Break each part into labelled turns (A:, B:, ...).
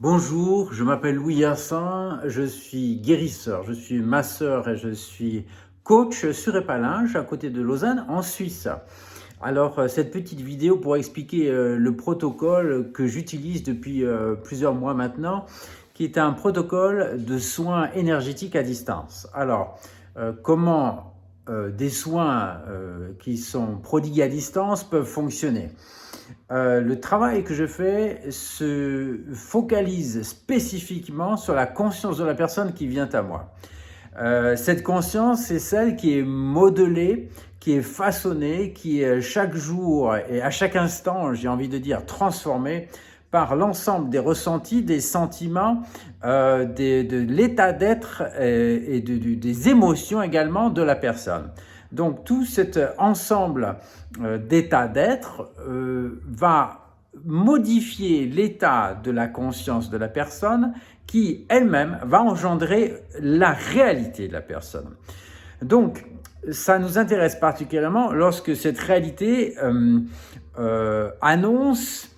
A: Bonjour, je m'appelle Louis Yassin, je suis guérisseur, je suis masseur et je suis coach sur Épalinges à côté de Lausanne en Suisse. Alors cette petite vidéo pour expliquer le protocole que j'utilise depuis plusieurs mois maintenant, qui est un protocole de soins énergétiques à distance. Alors comment des soins qui sont prodigués à distance peuvent fonctionner? Le travail que je fais se focalise spécifiquement sur la conscience de la personne qui vient à moi. Cette conscience, c'est celle qui est modelée, qui est façonnée, qui est chaque jour et à chaque instant, j'ai envie de dire, transformée par l'ensemble des ressentis, des sentiments, de l'état d'être et des émotions également de la personne. Donc tout cet ensemble d'états d'être va modifier l'état de la conscience de la personne qui elle-même va engendrer la réalité de la personne. Donc ça nous intéresse particulièrement lorsque cette réalité annonce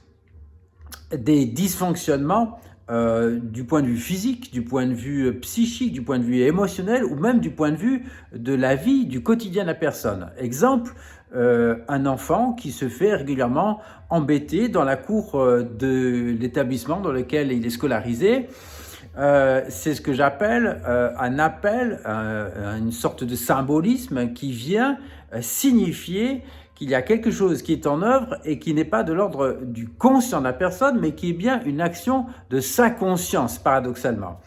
A: des dysfonctionnements du point de vue physique, du point de vue psychique, du point de vue émotionnel ou même du point de vue de la vie, du quotidien de la personne. Exemple, un enfant qui se fait régulièrement embêter dans la cour de l'établissement dans lequel il est scolarisé. C'est ce que j'appelle un appel, une sorte de symbolisme qui vient signifier qu'il y a quelque chose qui est en œuvre et qui n'est pas de l'ordre du conscient de la personne, mais qui est bien une action de sa conscience, paradoxalement.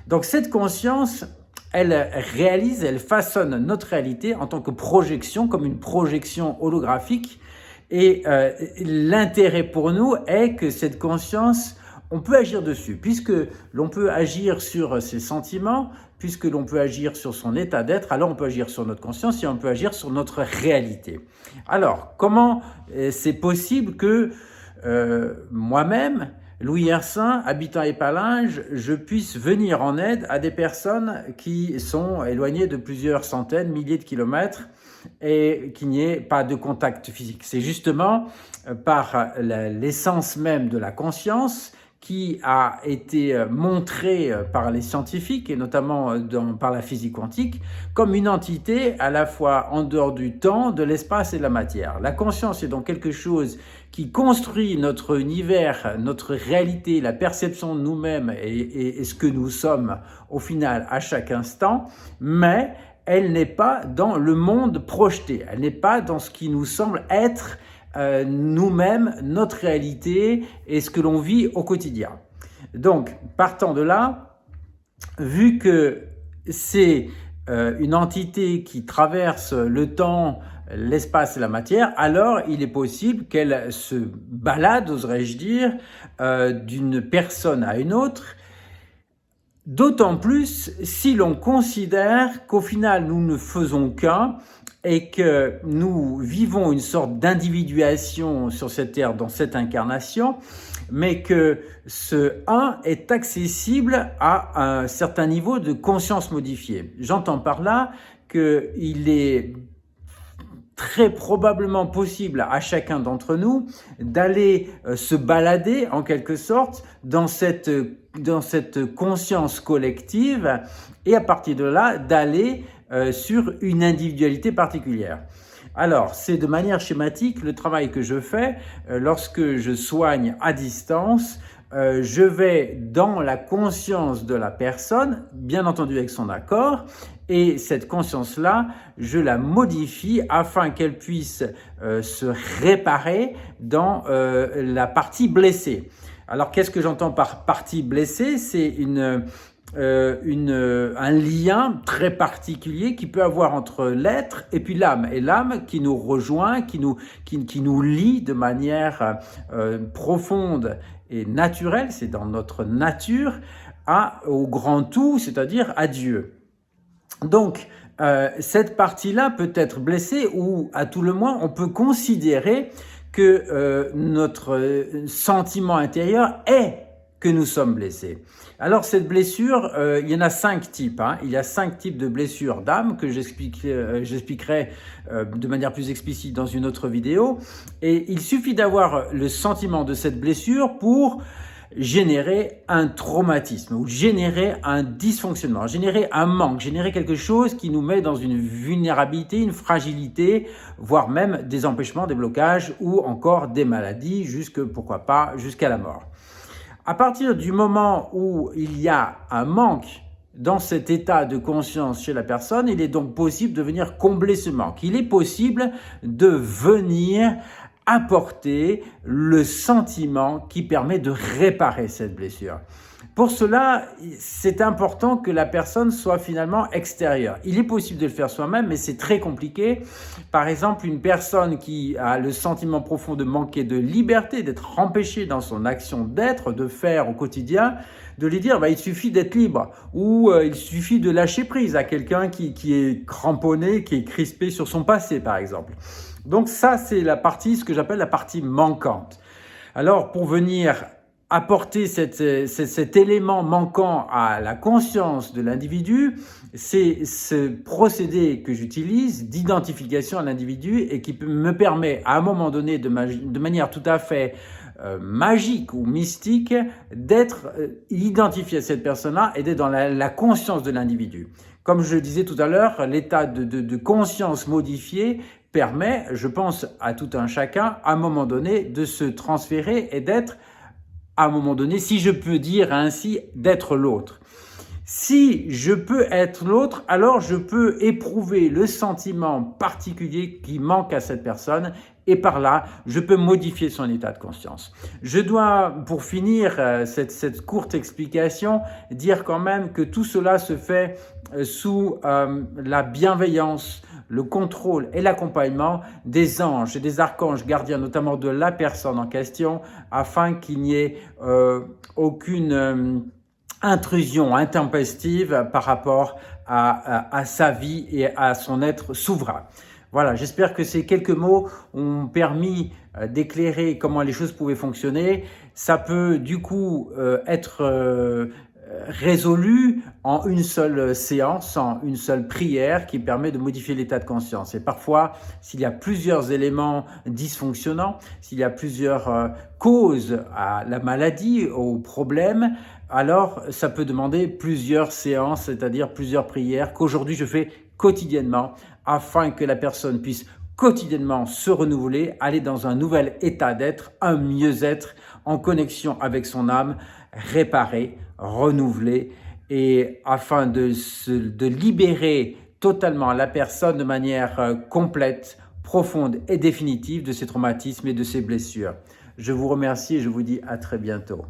A: Donc cette conscience, elle réalise, elle façonne notre réalité en tant que projection, comme une projection holographique. Et l'intérêt pour nous est que cette conscience, on peut agir dessus, puisque l'on peut agir sur ses sentiments, puisque l'on peut agir sur son état d'être, alors on peut agir sur notre conscience et on peut agir sur notre réalité. Alors, comment c'est possible que moi-même, Louis Yassin, habitant Épalinges, je puisse venir en aide à des personnes qui sont éloignées de plusieurs centaines, milliers de kilomètres et qu'il n'y ait pas de contact physique. C'est justement par l'essence même de la conscience qui a été montrée par les scientifiques et notamment par la physique quantique comme une entité à la fois en dehors du temps, de l'espace et de la matière. La conscience est donc quelque chose qui construit notre univers, notre réalité, la perception de nous-mêmes et ce que nous sommes au final à chaque instant, mais elle n'est pas dans le monde projeté, elle n'est pas dans ce qui nous semble être nous-mêmes, notre réalité et ce que l'on vit au quotidien. Donc, partant de là, vu que c'est une entité qui traverse le temps, l'espace et la matière, alors il est possible qu'elle se balade, oserais-je dire, d'une personne à une autre, d'autant plus si l'on considère qu'au final nous ne faisons qu'un et que nous vivons une sorte d'individuation sur cette terre dans cette incarnation, mais que ce un est accessible à un certain niveau de conscience modifiée. J'entends par là qu'il est très probablement possible à chacun d'entre nous d'aller se balader en quelque sorte dans cette conscience collective et à partir de là d'aller sur une individualité particulière. Alors, c'est de manière schématique le travail que je fais lorsque je soigne à distance. Je vais dans la conscience de la personne, bien entendu avec son accord, et cette conscience-là, je la modifie afin qu'elle puisse se réparer dans la partie blessée. Alors, qu'est-ce que j'entends par partie blessée? C'est un lien très particulier qui peut avoir entre l'être et puis l'âme. Et l'âme qui nous rejoint, qui nous lie de manière profonde et naturelle, c'est dans notre nature, au grand tout, c'est-à-dire à Dieu. Donc, cette partie-là peut être blessée ou à tout le moins, on peut considérer que notre sentiment intérieur est que nous sommes blessés. Alors cette blessure, il y en a 5 types. Il y a 5 types de blessures d'âme que j'expliquerai de manière plus explicite dans une autre vidéo. Et il suffit d'avoir le sentiment de cette blessure pour générer un traumatisme ou générer un dysfonctionnement, générer un manque, générer quelque chose qui nous met dans une vulnérabilité, une fragilité, voire même des empêchements, des blocages ou encore des maladies, pourquoi pas, jusqu'à la mort. À partir du moment où il y a un manque dans cet état de conscience chez la personne, il est donc possible de venir combler ce manque. Il est possible de venir apporter le sentiment qui permet de réparer cette blessure. Pour cela, c'est important que la personne soit finalement extérieure. Il est possible de le faire soi-même, mais c'est très compliqué. Par exemple, une personne qui a le sentiment profond de manquer de liberté, d'être empêchée dans son action d'être, de faire au quotidien, de lui dire il suffit d'être libre ou il suffit de lâcher prise à quelqu'un qui est cramponné, qui est crispé sur son passé, par exemple. Donc ça, c'est ce que j'appelle la partie manquante. Alors, pour venir apporter cet élément manquant à la conscience de l'individu, c'est ce procédé que j'utilise d'identification à l'individu et qui me permet à un moment donné de manière tout à fait magique ou mystique d'être identifié à cette personne-là et d'être dans la conscience de l'individu. Comme je le disais tout à l'heure, l'état de conscience modifié permet, je pense à tout un chacun, à un moment donné, de se transférer et d'être à un moment donné, si je peux dire ainsi, d'être l'autre. Si je peux être l'autre, alors je peux éprouver le sentiment particulier qui manque à cette personne et par là, je peux modifier son état de conscience. Je dois, pour finir cette courte explication, dire quand même que tout cela se fait sous la bienveillance, le contrôle et l'accompagnement des anges et des archanges gardiens, notamment de la personne en question, afin qu'il n'y ait aucune intrusion intempestive par rapport à sa vie et à son être souverain. Voilà, j'espère que ces quelques mots ont permis d'éclairer comment les choses pouvaient fonctionner. Ça peut du coup être résolu en une seule séance, en une seule prière qui permet de modifier l'état de conscience. Et parfois, s'il y a plusieurs éléments dysfonctionnants, s'il y a plusieurs causes à la maladie, au problème, alors ça peut demander plusieurs séances, c'est-à-dire plusieurs prières qu'aujourd'hui je fais quotidiennement afin que la personne puisse quotidiennement se renouveler, aller dans un nouvel état d'être, un mieux-être en connexion avec son âme, réparer, renouveler et afin de libérer totalement la personne de manière complète, profonde et définitive de ses traumatismes et de ses blessures. Je vous remercie et je vous dis à très bientôt.